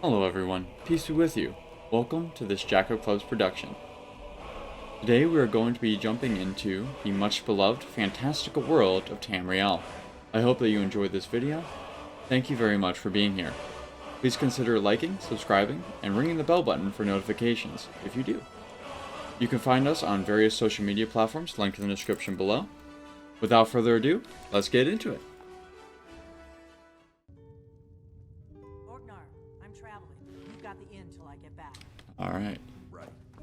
Hello everyone, peace be with you. Welcome to this Jacko Club's production. Today we are going to be jumping into the much beloved fantastical world of Tamriel. I hope that you enjoyed this video. Thank you very much for being here. Please consider liking, subscribing, and ringing the bell button for notifications if you do. You can find us on various social media platforms linked in the description below. Without further ado, let's get into it. I'm traveling. You've got the inn till I get back. Alright.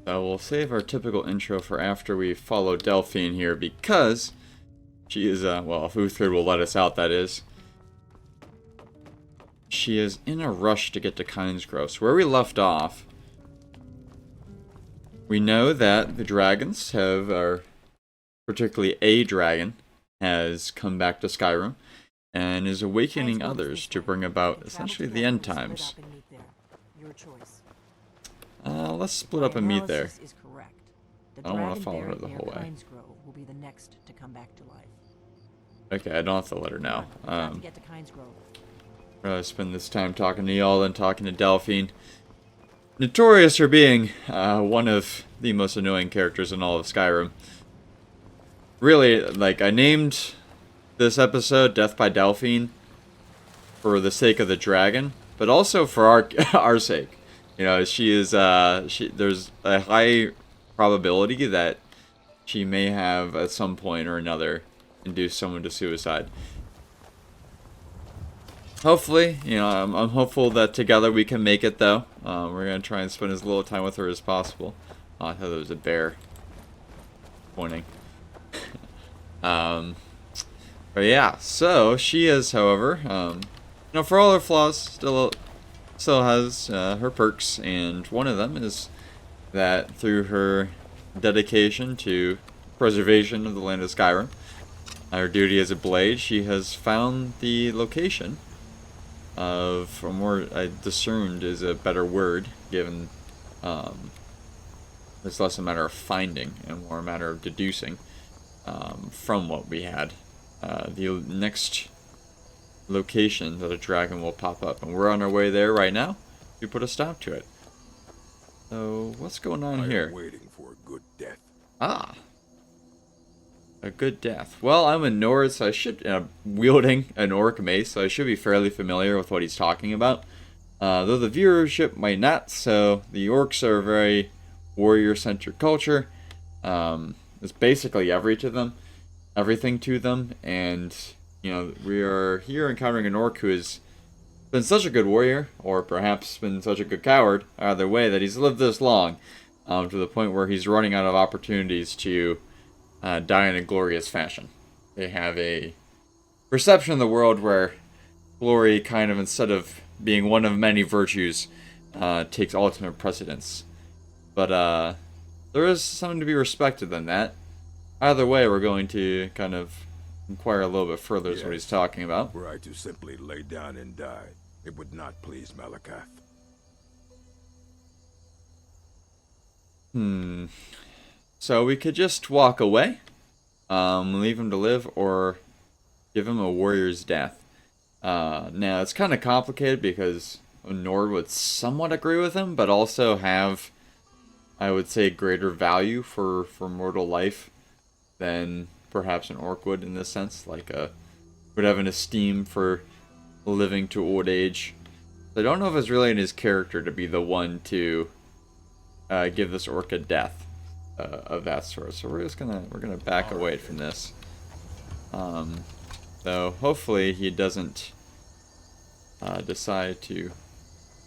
So we'll save our typical intro for after we follow Delphine here because she is, well, if Uthred will let us out, that is. She is in a rush to get to Kynesgrove. So where we left off, we know that the dragons have, or particularly a dragon, has come back to Skyrim and is awakening others to bring about essentially the end times. Your choice. Let's split up and meet there. Is correct. The I don't want to dragon follow her buried the near whole way. Kynesgrove will be the next to come back to life. Okay, I don't have to let her know. We've got to get to Kynesgrove. Rather spend this time talking to y'all than talking to Delphine. Notorious for being one of the most annoying characters in all of Skyrim. Really, like, I named this episode Death by Delphine for the sake of the dragon, but also for our sake. You know, she is, there's a high probability that she may have, at some point or another, induced someone to suicide. Hopefully, you know, I'm hopeful that together we can make it, though. We're going to try and spend as little time with her as possible. Oh, I thought there was a bear pointing. But yeah, so she is, however, you know, for all her flaws, still has her perks, and one of them is that through her dedication to preservation of the land of Skyrim, her duty as a blade, she has found the location of, or more, discerned is a better word, given it's less a matter of finding and more a matter of deducing from what we had. The next location that a dragon will pop up, and we're on our way there right now to put a stop to it. So what's going on here? I'm waiting for a good death. Ah, a good death. Well, I'm a Nord, so I should wielding an orc mace, so I should be fairly familiar with what he's talking about. Though the viewership might not, so the orcs are a very warrior-centric culture. It's basically everything to them, and you know, we are here encountering an orc who has been such a good warrior, or perhaps been such a good coward, either way, that he's lived this long, to the point where he's running out of opportunities to die in a glorious fashion. They have a perception of the world where glory kind of, instead of being one of many virtues, takes ultimate precedence. But there is something to be respected in that. Either way, we're going to kind of inquire a little bit further as what he's talking about. Were I to simply lay down and die, it would not please Malakath. So we could just walk away, leave him to live, or give him a warrior's death. Now, it's kind of complicated because a Nord would somewhat agree with him, but also have, I would say, greater value for mortal life than perhaps an orc would in this sense. Like, would have an esteem for living to old age. So I don't know if it's really in his character to be the one to give this orc a death of that sort. So we're gonna back away from this. So hopefully he doesn't decide to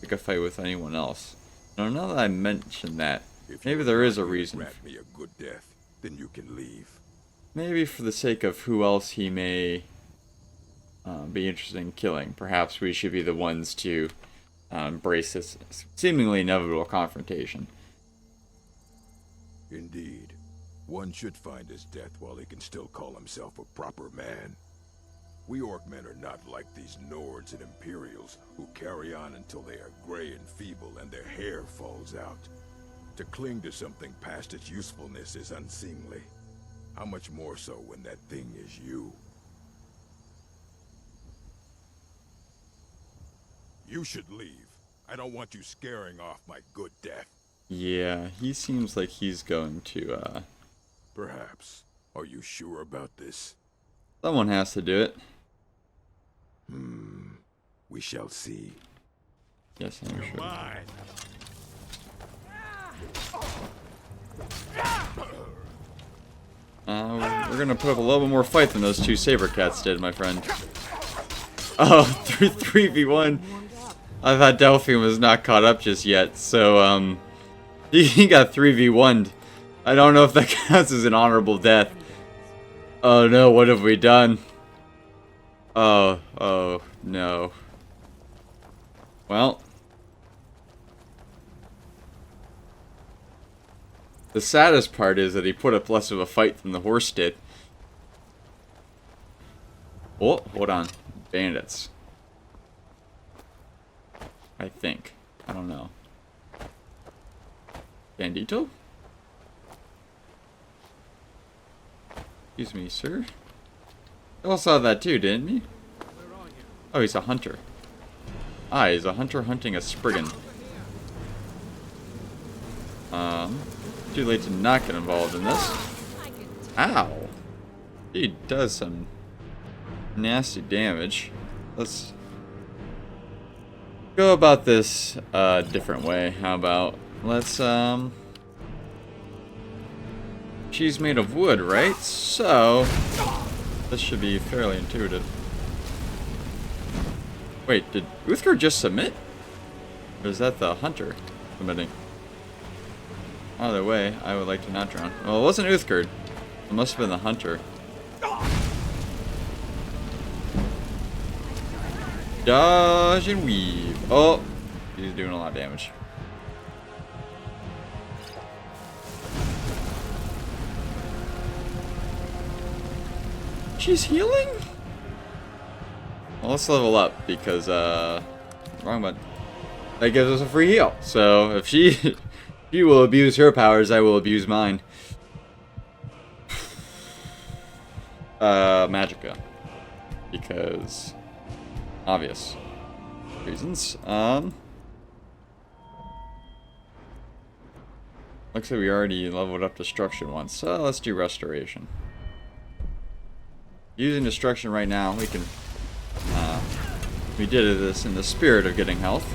pick a fight with anyone else. Now that I mentioned that, maybe there is a reason. Grant me a good death, then you can leave. Maybe for the sake of who else he may be interested in killing. Perhaps we should be the ones to embrace this seemingly inevitable confrontation. Indeed. One should find his death while he can still call himself a proper man. We Orcmen are not like these Nords and Imperials who carry on until they are gray and feeble and their hair falls out. To cling to something past its usefulness is unseemly. How much more so when that thing is you? You should leave. I don't want you scaring off my good death. Yeah, he seems like he's going to, Perhaps. Are you sure about this? someone has to do it. We shall see. Yes, I'm sure. Mine. We're gonna put up a little bit more fight than those two saber cats did, my friend. Oh, 3v1. I thought Delphine was not caught up just yet, so, he got 3v1'd. I don't know if that counts as an honorable death. Oh no, what have we done? Oh, no. Well. The saddest part is that he put up less of a fight than the horse did. Oh, hold on. Bandits. I think. I don't know. Bandito? Excuse me, sir. You all saw that too, didn't you? Oh, he's a hunter. Ah, he's a hunter hunting a Spriggan. Too late to not get involved in this. Ow! He does some nasty damage. Let's go about this a different way. How about let's she's made of wood, right? So this should be fairly intuitive. Wait, did Uthgar just submit? Or is that the hunter submitting? Either way, I would like to not drown. Well, it wasn't Uthgard. It must have been the hunter. Dodge and weave. Oh, he's doing a lot of damage. She's healing? Well, let's level up because, wrong button. That gives us a free heal. So, if she will abuse her powers, I will abuse mine. Magicka. Because obvious reasons. Looks like we already leveled up destruction once, so let's do restoration. Using destruction right now, we can we did this in the spirit of getting health.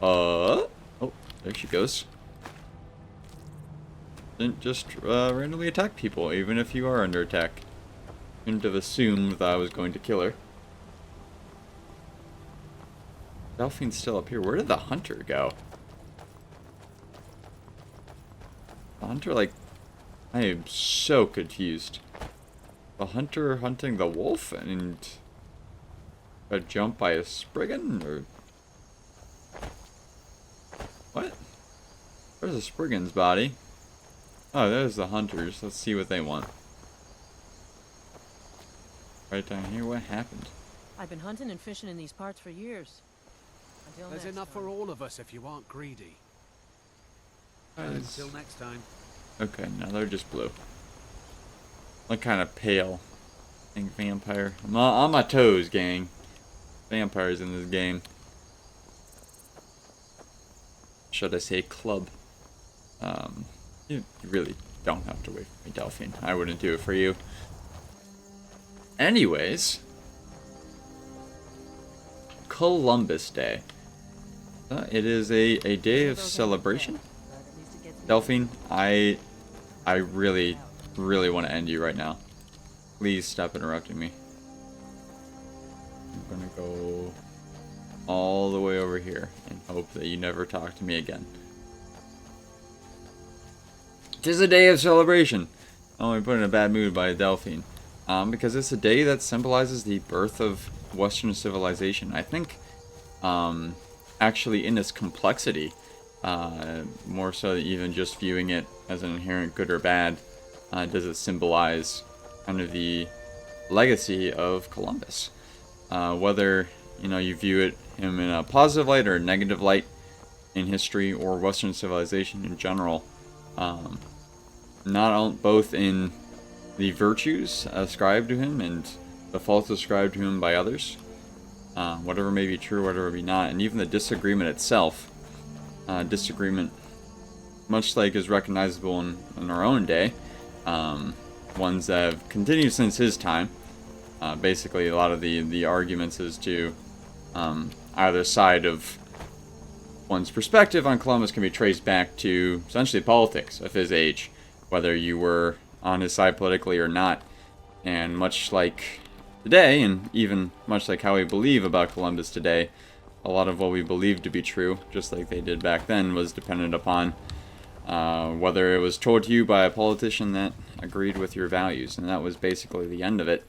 Oh, there she goes. Didn't just randomly attack people, even if you are under attack. Couldn't have assumed that I was going to kill her. Delphine's still up here. Where did the hunter go? The hunter, like, I am so confused. The hunter hunting the wolf and got jumped by a Spriggan, or what? Where's the Spriggan's body? Oh, there's the hunters. Let's see what they want. Right down here. What happened? I've been hunting and fishing in these parts for years. Until There's next enough time. for all of us if you aren't greedy. Until next time. Okay, now they're just blue. Look kind of pale. I think vampire. I'm on my toes, gang. Vampires in this game. Should I say club? You really don't have to wait for me, Delphine. I wouldn't do it for you. Anyways. Columbus Day. It is a day of celebration. Delphine, I really want to end you right now. Please stop interrupting me. I'm gonna go all the way over here and hope that you never talk to me again. 'Tis a day of celebration. I'm only put in a bad mood by Delphine. Because it's a day that symbolizes the birth of Western civilization. I think, actually in its complexity, more so than even just viewing it as an inherent good or bad, does it symbolize kind of the legacy of Columbus. Whether, you view him in a positive light or a negative light in history or Western civilization in general, both in the virtues ascribed to him and the faults ascribed to him by others, whatever may be true, whatever may be not, and even the disagreement itself. Disagreement, much like is recognizable in our own day, ones that have continued since his time. Basically, a lot of the arguments as to either side of one's perspective on Columbus can be traced back to essentially politics of his age, whether you were on his side politically or not. And much like today, and even much like how we believe about Columbus today, a lot of what we believe to be true, just like they did back then, was dependent upon whether it was told to you by a politician that agreed with your values, and that was basically the end of it.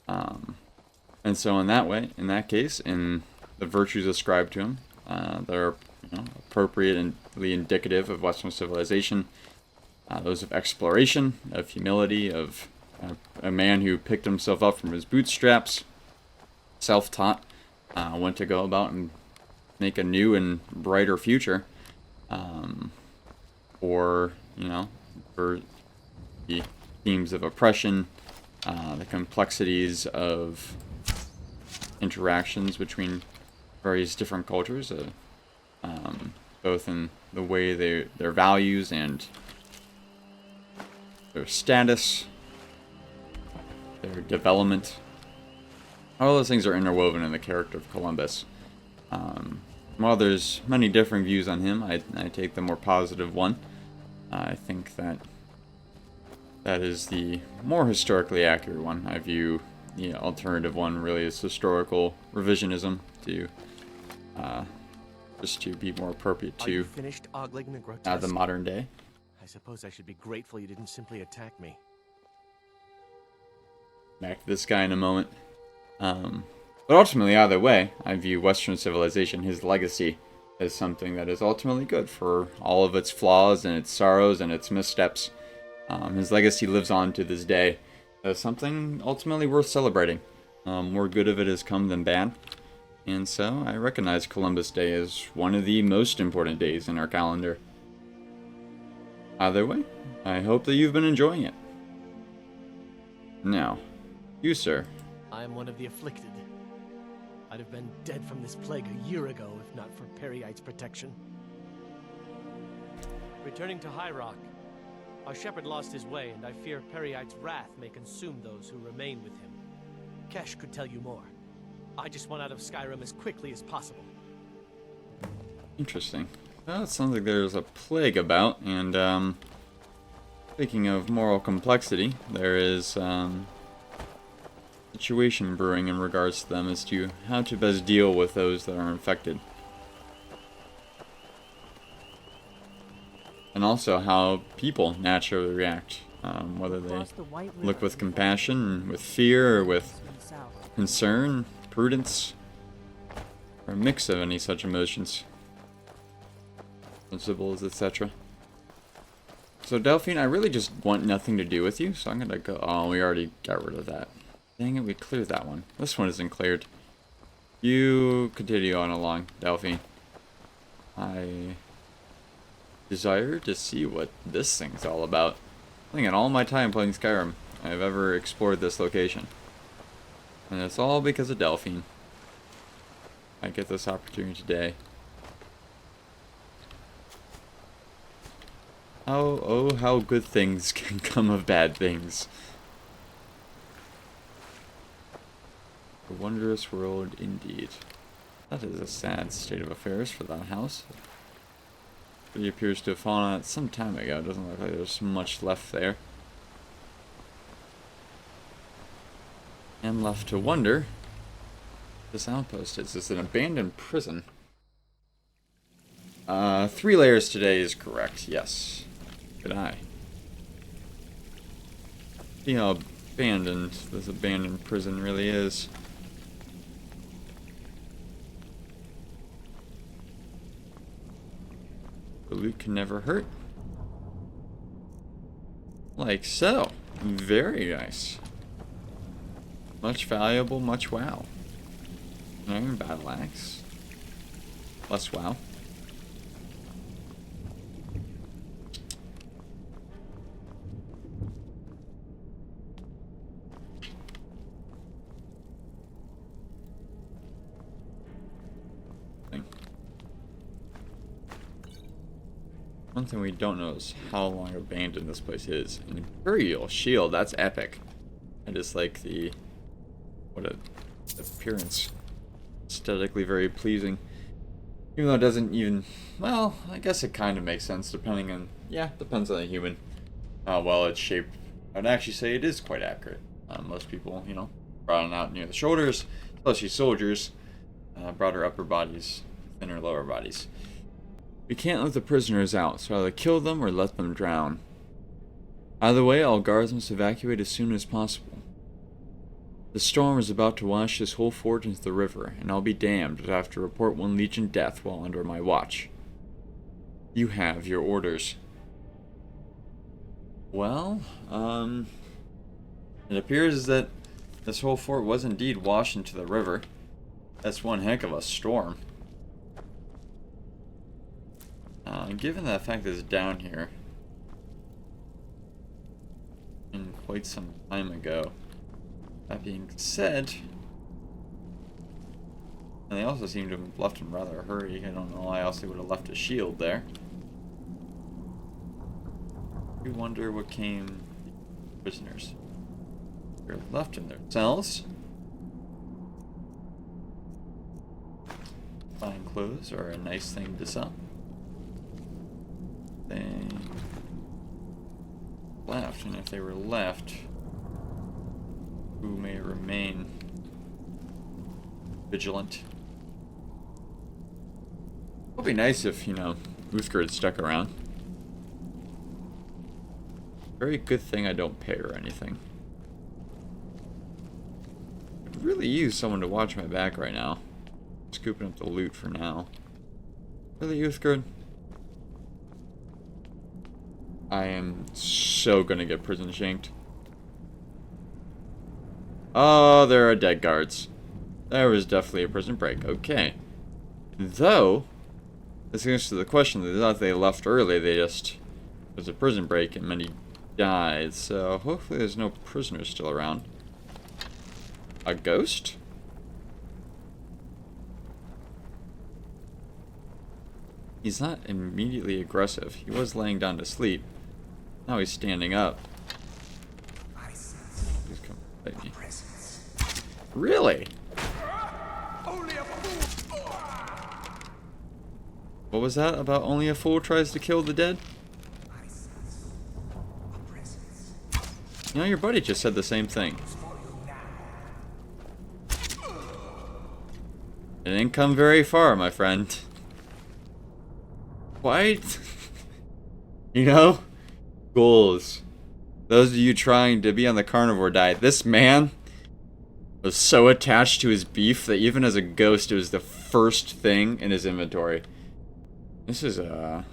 And so in that way, in that case, in the virtues ascribed to him, they're appropriately indicative of Western civilization. Those of exploration, of humility, of a man who picked himself up from his bootstraps, self-taught, went to go about and make a new and brighter future. Or, for the themes of oppression, the complexities of interactions between various different cultures, both in the way their values and their status, their development. All those things are interwoven in the character of Columbus. While there's many differing views on him, I take the more positive one. I think that is the more historically accurate one. I view the alternative one really as historical revisionism to just to be more appropriate Are you to finished ogling the grotesque? the modern day. I suppose I should be grateful you didn't simply attack me. Back to this guy in a moment. But ultimately, either way, I view Western civilization, his legacy, as something that is ultimately good for all of its flaws and its sorrows and its missteps. His legacy lives on to this day as something ultimately worth celebrating. More good of it has come than bad. And so I recognize Columbus Day as one of the most important days in our calendar. Either way, I hope that you've been enjoying it. Now, you, sir. I am one of the afflicted. I'd have been dead from this plague a year ago if not for Peryite's protection. Returning to High Rock, our shepherd lost his way, and I fear Peryite's wrath may consume those who remain with him. Kesh could tell you more. I just want out of Skyrim as quickly as possible. Interesting. Well, it sounds like there's a plague about, and speaking of moral complexity, there is situation brewing in regards to them as to how to best deal with those that are infected. And also how people naturally react, whether they look with compassion, with fear, or with concern, prudence, or a mix of any such emotions, principles, etc. So Delphine, I really just want nothing to do with you, so I'm gonna go. Oh, we already got rid of that. Dang it, we cleared that one. This one isn't cleared. You continue on along, Delphine. I desire to see what this thing's all about. I think in all my time playing Skyrim, I've ever explored this location. And it's all because of Delphine. I get this opportunity today. How good things can come of bad things. A wondrous world indeed. That is a sad state of affairs for that house. It appears to have fallen out some time ago. It doesn't look like there's much left there. I'm left to wonder what this outpost is. It's an abandoned prison. 3 layers today is correct, yes. Good eye. See how abandoned this abandoned prison really is. The loot can never hurt. Like so. Very nice. Much valuable, much wow. Iron battle axe. Less wow. One thing we don't know is how long abandoned this place is. An Imperial shield, that's epic. I just like the... what a appearance. Aesthetically very pleasing. Even though it doesn't even... well, I guess it kind of makes sense depending on... yeah, depends on the human. How well it's shaped. I'd actually say it is quite accurate. Most people, you know, broaden out near the shoulders, especially soldiers. Broader upper bodies, thinner lower bodies. We can't let the prisoners out, so either kill them or let them drown. Either way, all guards must evacuate as soon as possible. The storm is about to wash this whole fort into the river, and I'll be damned if I have to report one Legion death while under my watch. You have your orders. Well, it appears that this whole fort was indeed washed into the river. That's one heck of a storm. Given the fact that it's down here in quite some time ago. That being said, and they also seem to have left in rather a hurry. I don't know why else they would have left a shield there. I wonder what came prisoners. They're left in their cells. Fine clothes are a nice thing to sell. They left, and if they were left, who may remain vigilant? It would be nice if, you know, Uthgar had stuck around. Very good thing I don't pay or anything. Could really use someone to watch my back right now. Scooping up the loot for now. Really, Uthgar? I am so gonna get prison shanked. Oh, there are dead guards. There was definitely a prison break. Okay. Though, this answers to the question, they thought they left early, they just... it was a prison break and many died, so hopefully there's no prisoners still around. A ghost? He's not immediately aggressive. He was laying down to sleep. Now he's standing up. He's come fight me. Really? What was that about only a fool tries to kill the dead? You know, your buddy just said the same thing. It didn't come very far, my friend. What? You know? Goals. Those of you trying to be on the carnivore diet. This man was so attached to his beef that even as a ghost, it was the first thing in his inventory. This is a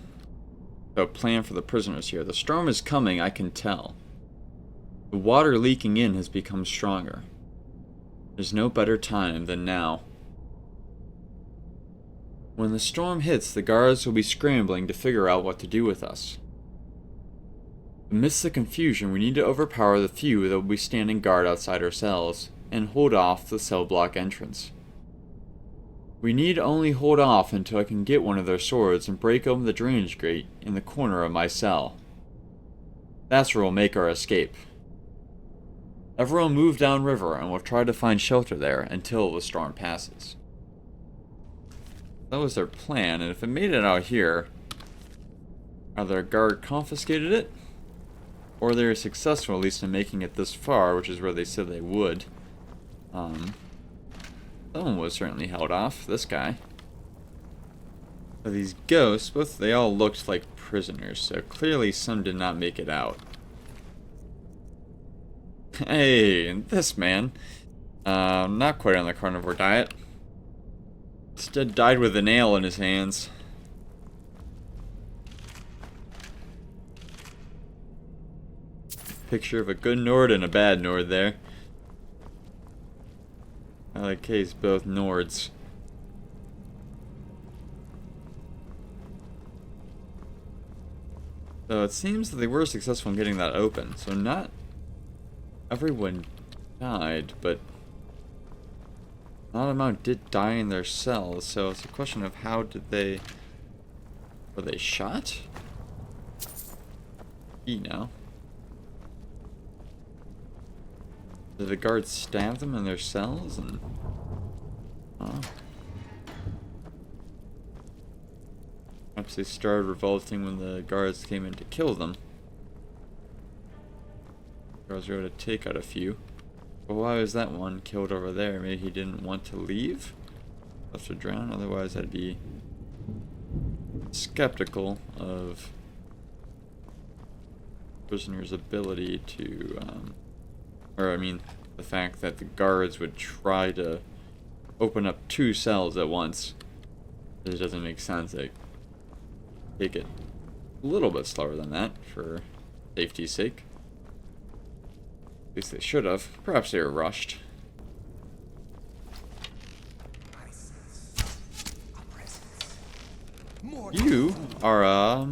plan for the prisoners here. The storm is coming, I can tell. The water leaking in has become stronger. There's no better time than now. When the storm hits, the guards will be scrambling to figure out what to do with us. Amidst the confusion, we need to overpower the few that will be standing guard outside our cells, and hold off the cell block entrance. We need only hold off until I can get one of their swords and break open the drainage grate in the corner of my cell. That's where we'll make our escape. Everyone move downriver and we'll try to find shelter there until the storm passes. That was their plan, and if it made it out here, either a guard confiscated it, or they were successful at least in making it this far, which is where they said they would. Someone was certainly held off, this guy. But these ghosts, they all looked like prisoners, so clearly some did not make it out. Hey, and this man, not quite on the carnivore diet. Instead died with a nail in his hands. Picture of a good Nord and a bad Nord there. I like case both Nords. So it seems that they were successful in getting that open. So not everyone died, but not amount did die in their cells. So it's a question of how did they... were they shot? key now. Did the guards stab them in their cells? And perhaps they started revolting when the guards came in to kill them. Guards were able to take out a few. But why was that one killed over there? Maybe he didn't want to leave? Left to drown? Otherwise I'd be skeptical of prisoner's ability to, the fact that the guards would try to open up 2 cells at once. It doesn't make sense. They take it a little bit slower than that for safety's sake. At least they should have. Perhaps they were rushed. You are a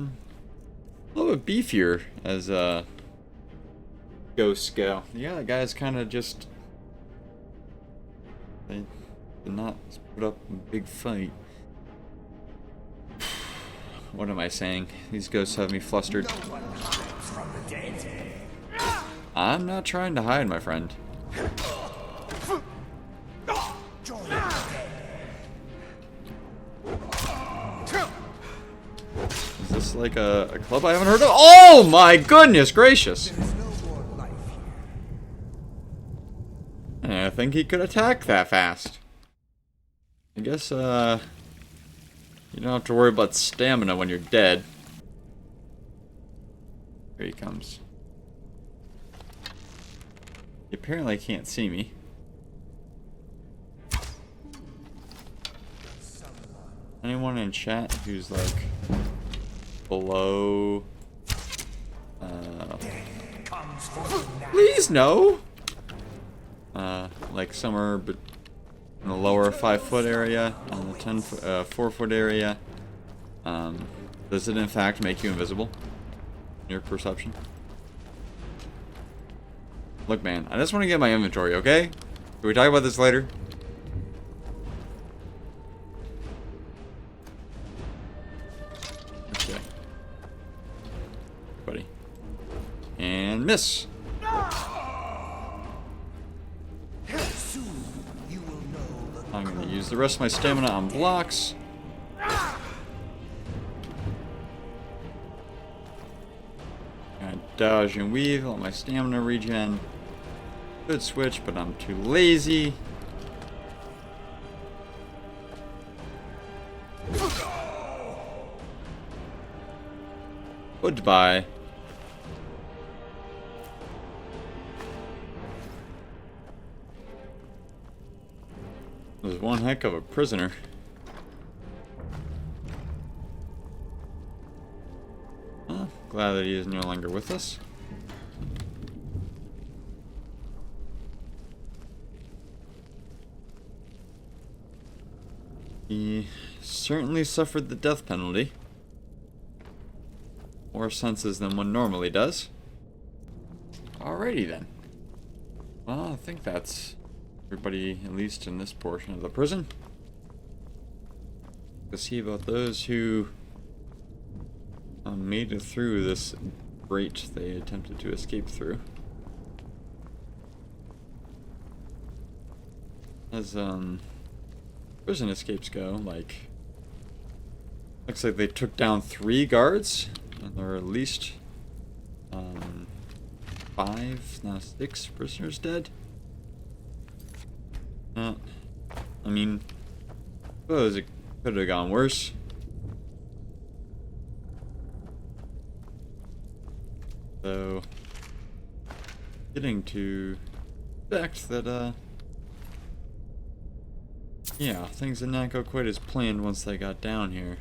little bit beefier as ghosts go. Yeah, the guys kind of just, they did not put up a big fight. What am I saying? These ghosts have me flustered. I'm not trying to hide, my friend. Is this like a club I haven't heard of? Oh my goodness gracious! I think he could attack that fast. I guess, you don't have to worry about stamina when you're dead. Here he comes. He apparently can't see me. Anyone in chat who's like below please no. Like somewhere in the lower 5-foot area, in the 4-foot area. Does it in fact make you invisible? In your perception? Look, man, I just want to get my inventory, okay? Can we talk about this later? Okay. Buddy. And miss! I'm gonna use the rest of my stamina on blocks. Gonna dodge and weave, let my stamina regen. Could switch, but I'm too lazy. Goodbye. Was one heck of a prisoner. Well, glad that he is no longer with us. He certainly suffered the death penalty. More senses than one normally does. Alrighty then. Well, I think that's everybody, at least in this portion of the prison. To see about those who made it through this grate they attempted to escape through. As prison escapes go, looks like they took down 3 guards, and there are at least 5, now 6 prisoners dead. I mean, I suppose it could have gone worse. So, getting to expect that, yeah, things did not go quite as planned once they got down here.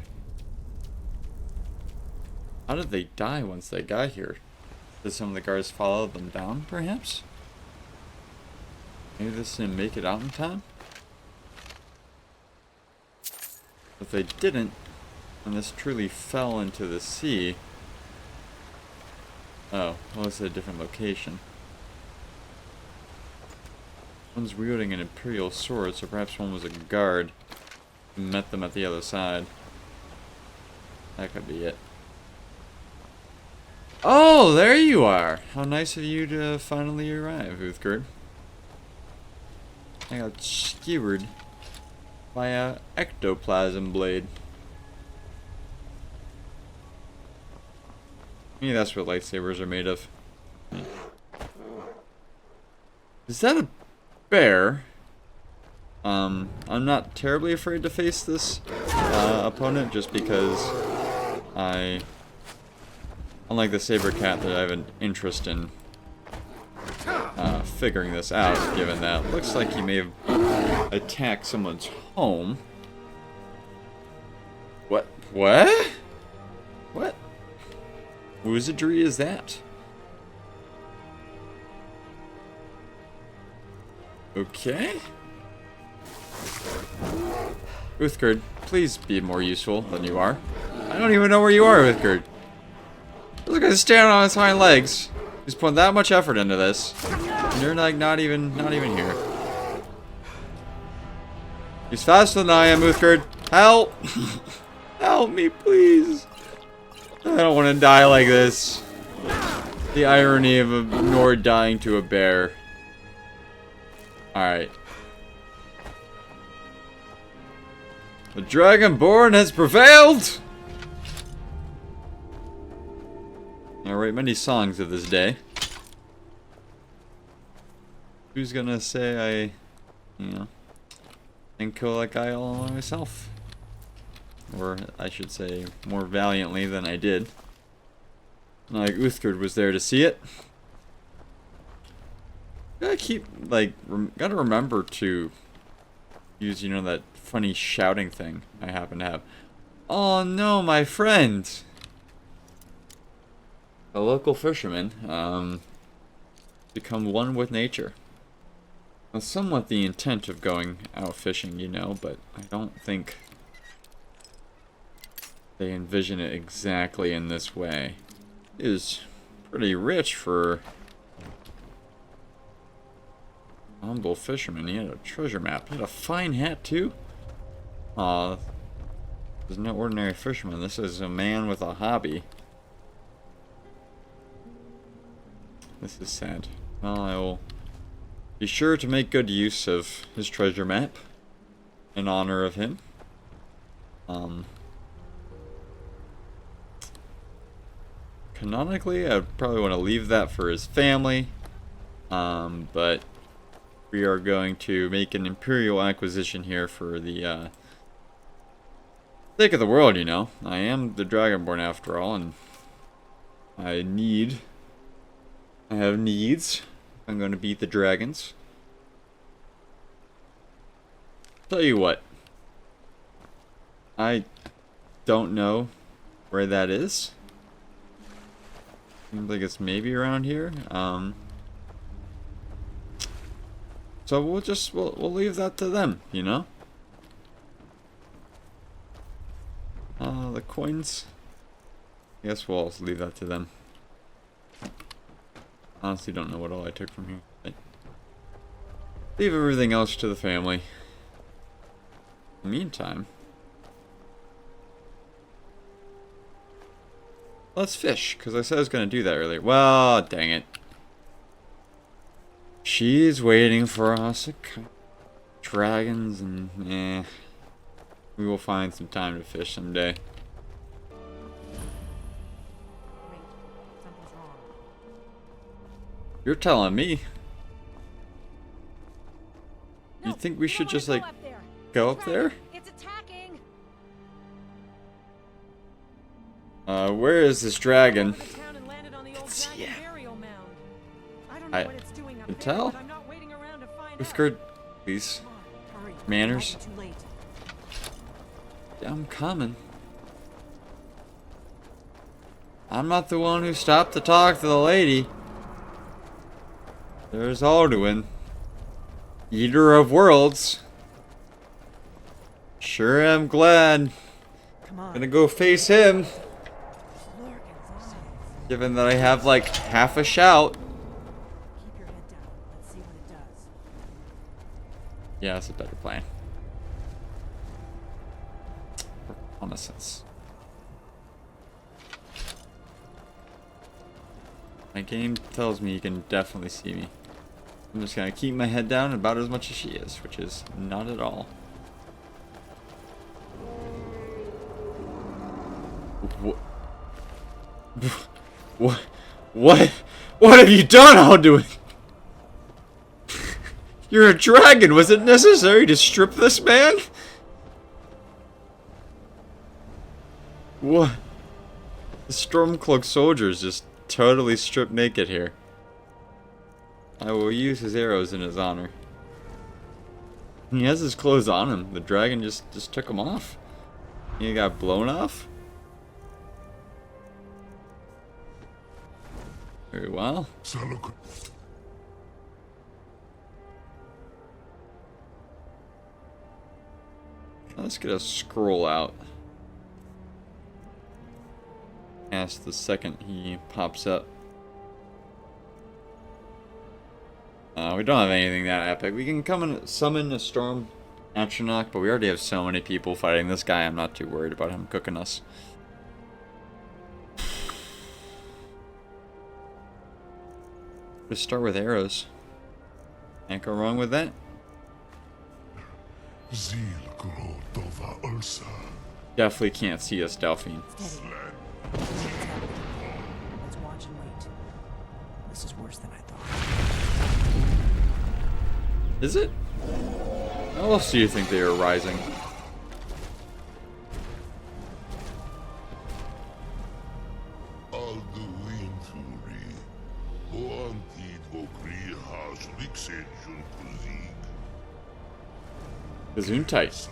How did they die once they got here? Did some of the guards follow them down, perhaps? Maybe this didn't make it out in time? If they didn't, and this truly fell into the sea... Oh, well, it's a different location. One's wielding an imperial sword, so perhaps one was a guard who met them at the other side. That could be it. Oh, there you are. How nice of you to finally arrive, Uthgerd. I got skewered by a ectoplasm blade. Maybe that's what lightsabers are made of. Is that a bear? I'm not terribly afraid to face this opponent just because unlike the saber cat, that I have an interest in figuring this out, given that it looks like he may have attacked someone's home. What? What? What? Wizardry is that? Okay. Uthgerd, please be more useful than you are. I don't even know where you are, Uthgerd. Look at him standing on his hind legs. He's putting that much effort into this, and you're like not even here. He's faster than I am, Uthgerd. Help! Help me, please. I don't want to die like this. The irony of a Nord dying to a bear. Alright. The Dragonborn has prevailed! I write many songs of this day. Who's gonna say and kill that guy all by myself? Or I should say, more valiantly than I did. Like Uthgerd was there to see it. Gotta remember to use, that funny shouting thing I happen to have. Oh no, my friend! A local fisherman, become one with nature. That's somewhat the intent of going out fishing, but I don't think they envision it exactly in this way. It is pretty rich for a humble fisherman. He had a treasure map. He had a fine hat, too. Aw, this is no ordinary fisherman. This is a man with a hobby. This is sad. Well, I will be sure to make good use of his treasure map in honor of him. Canonically, I'd probably want to leave that for his family. But we are going to make an Imperial acquisition here for the sake of the world, I am the Dragonborn after all, and I have needs. I'm going to beat the dragons. Tell you what. I don't know where that is. Seems like it's maybe around here. So we'll leave that to them, The coins. I guess we'll also leave that to them. Honestly, don't know what all I took from here. But leave everything else to the family. In the meantime, let's fish, because I said I was going to do that earlier. Well, dang it. She's waiting for us to dragons, and we will find some time to fish someday. Wait, something's wrong. You're telling me. No, You think we should don't just wanna like go up there. go up there? It's attacking. Where is this dragon? The town and landed on the old Let's see dragon it. burial mound. I don't know I what it's doing up can there, tell. but I'm not waiting around to find out. Uthgerd, please. Come on, hurry. Manners. Might be too late. I'm coming. I'm not the one who stopped to talk to the lady. There's Alduin, Eater of Worlds. Sure am glad. Come on. Gonna go face him, Lorcan's eyes. given that I have like half a shout. Keep your head down. Let's see what it does. Yeah, that's a better plan. Reconnaissance. My game tells me you can definitely see me. I'm just gonna keep my head down about as much as she is, which is not at all. What? What have you done, Alduin? You're a dragon. Was it necessary to strip this man? What? The Stormcloak soldiers just totally stripped naked here. I will use his arrows in his honor. He has his clothes on him. The dragon just took them off. He got blown off? Very well. Let's get a scroll out. Ask the second he pops up. We don't have anything that epic. We can come and summon a storm Atronach, but we already have so many people fighting this guy. I'm not too worried about him cooking us. Just start with arrows. Can't go wrong with that. Definitely can't see us, Delphine. Steady. Let's watch and wait. This is worse than I thought. Is it? How else do you think they are rising? Gesundheit.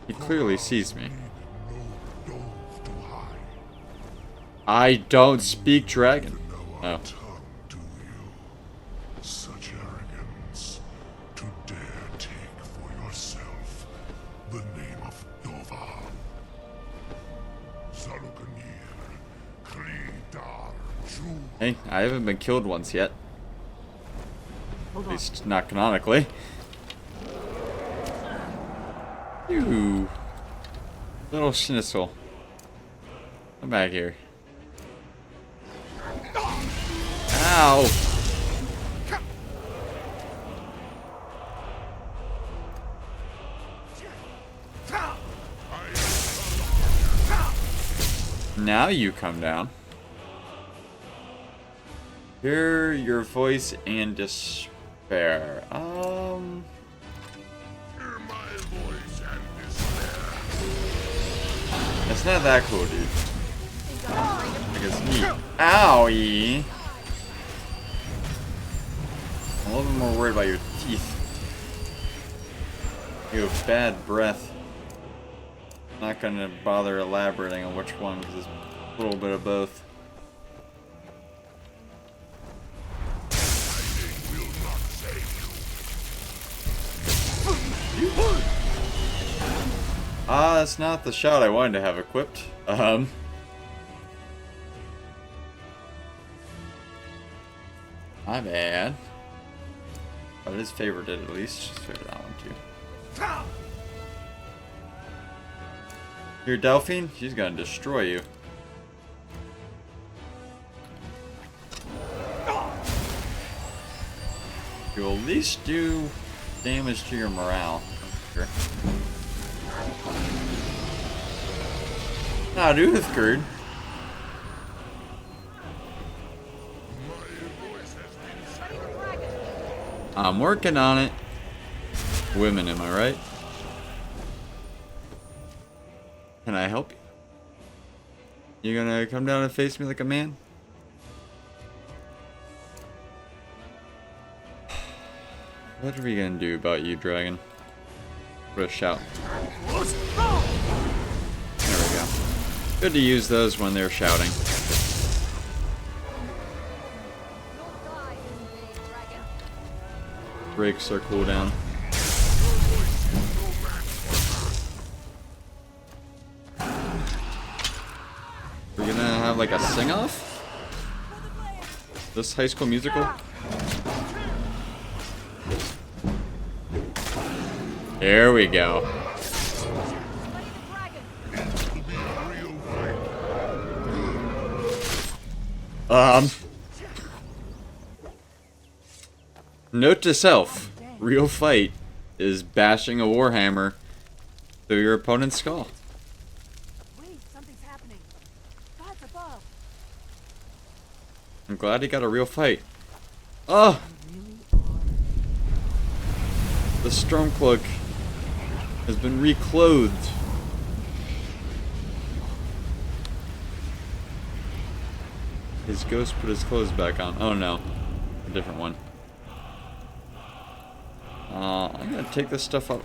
He clearly sees me. I don't speak dragon. Oh. Such arrogance to dare take for yourself the name of Dova. Hey, I haven't been killed once yet. At least not canonically. You little schnitzel. Come back here. Ow! Now you come down. Hear your voice and despair. Hear my voice and despair. That's not that cool, dude. I guess me. Owie! I'm a little bit more worried about your teeth. You have bad breath. I'm not gonna bother elaborating on which one, because it's a little bit of both. That's not the shot I wanted to have equipped. My bad. But it is favorited at least. Just favor that one too. Here, Delphine, she's gonna destroy you. You'll at least do damage to your morale. Sure. Nah, dude, it's good. I'm working on it. Women, am I right? Can I help you? You gonna come down and face me like a man? What are we gonna do about you, dragon? What a shout. There we go. Good to use those when they're shouting. Breaks our cooldown. We're gonna have like a sing-off? This High School Musical? There we go. Note to self: real fight is bashing a warhammer through your opponent's skull. Wait, something's happening. Gods above. I'm glad he got a real fight. Oh! The Stormcloak has been reclothed. His ghost put his clothes back on. Oh no, a different one. I'm gonna take this stuff off.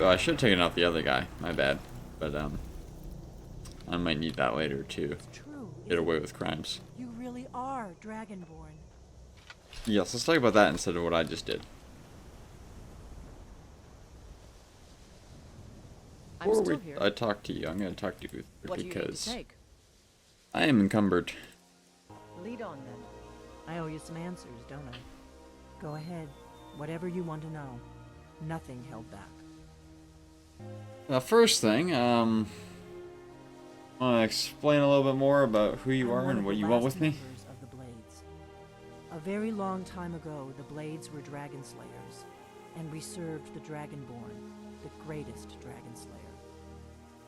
I should have taken off the other guy. My bad. But I might need that later to True. get away with crimes. You really are Dragonborn. Yes, let's talk about that instead of what I just did. I'm Before still here. I talk to you, I'm gonna talk to you What do you need to because take? I am encumbered. Lead on then. I owe you some answers, don't I? Go ahead. Whatever you want to know. Nothing held back. First thing, I want to explain a little bit more about who you I'm are one and of what the you want last with me. members of the Blades. A very long time ago, the Blades were dragon slayers, and we served the Dragonborn, the greatest dragon slayer.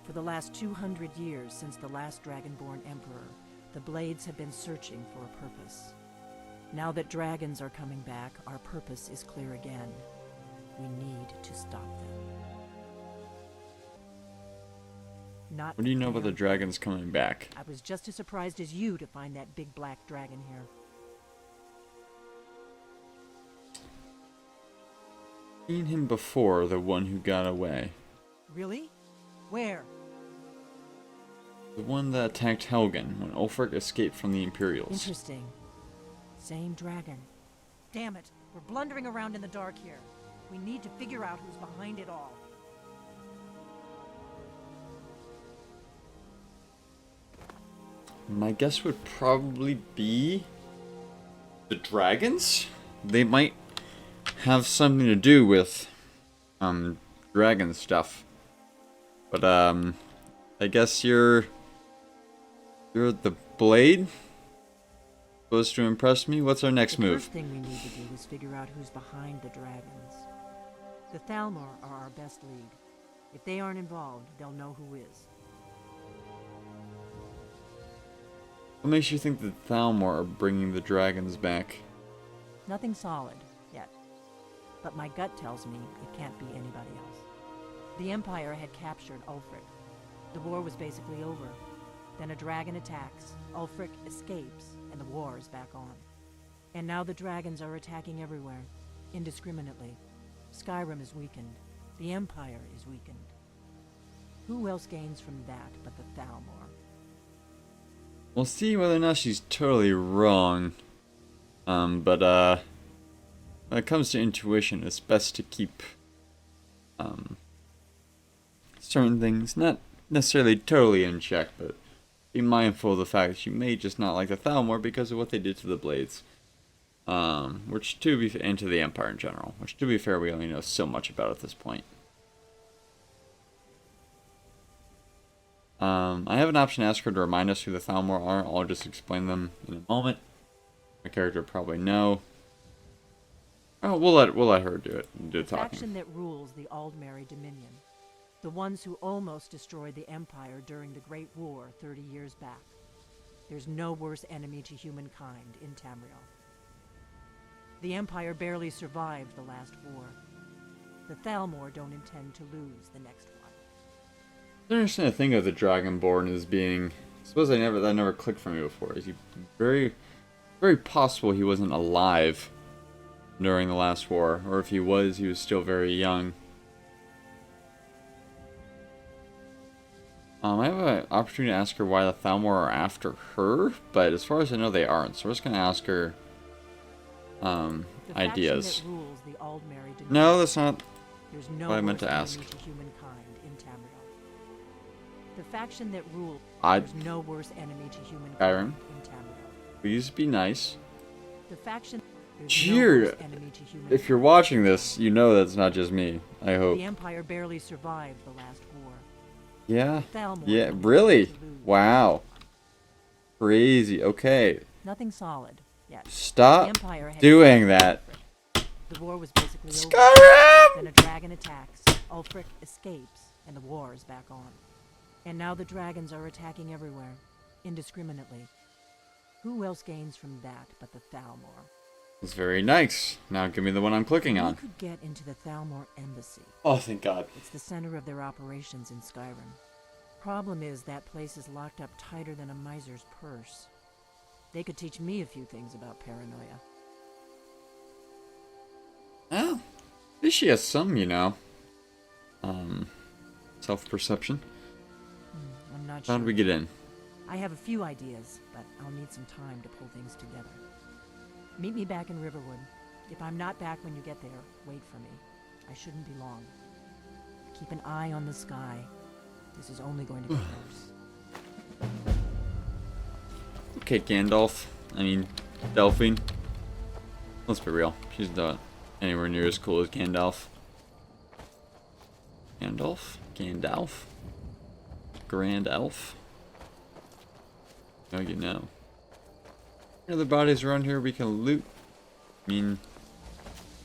For the last 200 years since the last Dragonborn Emperor, the Blades have been searching for a purpose. Now that dragons are coming back, our purpose is clear again. We need to stop them. Not What do you know about the fair. dragons coming back? I was just as surprised as you to find that big black dragon here. Seen him before, the one who got away. Really? Where? The one that attacked Helgen when Ulfric escaped from the Imperials. Interesting. Same dragon. Damn it, we're blundering around in the dark here. We need to figure out who's behind it all. My guess would probably be the dragons. They might have something to do with dragon stuff. But I guess you're the blade. Supposed to impress me. What's our next The move? first thing we need to do is figure out who's behind the dragons. The Thalmor are our best lead. If they aren't involved, they'll know who is. What makes you think that Thalmor are bringing the dragons back? Nothing solid, yet. But my gut tells me it can't be anybody else. The Empire had captured Ulfric. The war was basically over. Then a dragon attacks, Ulfric escapes, and the war is back on. And now the dragons are attacking everywhere, indiscriminately. Skyrim is weakened. The Empire is weakened. Who else gains from that but the Thalmor? We'll see whether or not she's totally wrong. But when it comes to intuition, it's best to keep certain things not necessarily totally in check, but be mindful of the fact that you may just not like the Thalmor because of what they did to the Blades. Which to be and to the Empire in general. Which, to be fair, we only know so much about at this point. I have an option to ask her to remind us who the Thalmor are. I'll just explain them in a moment. My character will probably know. Oh, we'll let her do it. Do the The talking. faction that rules the Aldmeri Dominion. The ones who almost destroyed the Empire during the Great War 30 years back. There's no worse enemy to humankind in Tamriel. The Empire barely survived the last war. The Thalmor don't intend to lose the next one. I don't understand the thing of the Dragonborn as being. I suppose that never clicked for me before. Is he very possible he wasn't alive during the last war, or if he was still very young. I have an opportunity to ask her why the Thalmor are after her, but as far as I know, they aren't. So we're just gonna ask her The ideas. faction that rules the Aldmeri Dominion. No, that's not. There's no what I meant worse to ask. enemy to humankind in Tamriel. The faction that rules. I There's no worse enemy to humankind Skyrim. in Tamriel. please be nice. The faction. There's Cheer. no worse enemy to humankind. If you're watching this, you know that's not just me. I hope. The Empire barely survived the last war. Yeah. Thalmor Yeah. don't Really? intend to lose. Wow. Crazy. Okay. Nothing solid yet. The Stop Empire had doing that. The war was basically over. Skyrim! Then a dragon attacks, Ulfric escapes, and the war is back on. And now the dragons are attacking everywhere, indiscriminately. Who else gains from that but the Thalmor? It's very nice. Now give me the one I'm clicking We on. could get into the Thalmor embassy. Oh, thank God. It's the center of their operations in Skyrim. Problem is, that place is locked up tighter than a miser's purse. They could teach me a few things about paranoia. Oh, at least she has some, you know, self-perception. I'm not How sure. did we get in? I have a few ideas, but I'll need some time to pull things together. Meet me back in Riverwood. If I'm not back when you get there, wait for me. I shouldn't be long. Keep an eye on the sky. This is only going to get worse. Okay, Gandalf. I mean, Delphine. Let's be real. She's not anywhere near as cool as Gandalf. Gandalf? Gandalf? Grand Elf? Oh, you know. Any other bodies around here we can loot? I mean,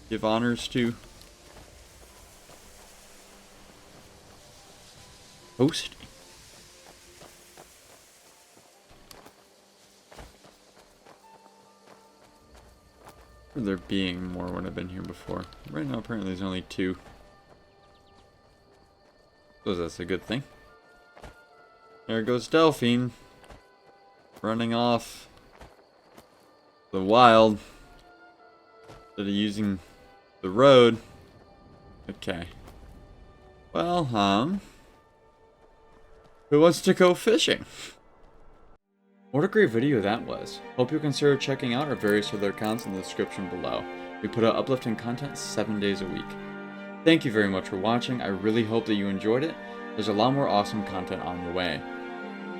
give honors to? Hosting. There being more when I've been here before. Right now, apparently, there's only 2. So that's a good thing. There goes Delphine. Running off the wild. Instead of using the road. Okay. Well, who wants to go fishing? What a great video that was. Hope you'll consider checking out our various other accounts in the description below. We put out uplifting content 7 days a week. Thank you very much for watching. I really hope that you enjoyed it. There's a lot more awesome content on the way.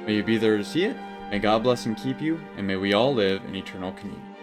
May you be there to see it. May God bless and keep you, and may we all live in eternal communion.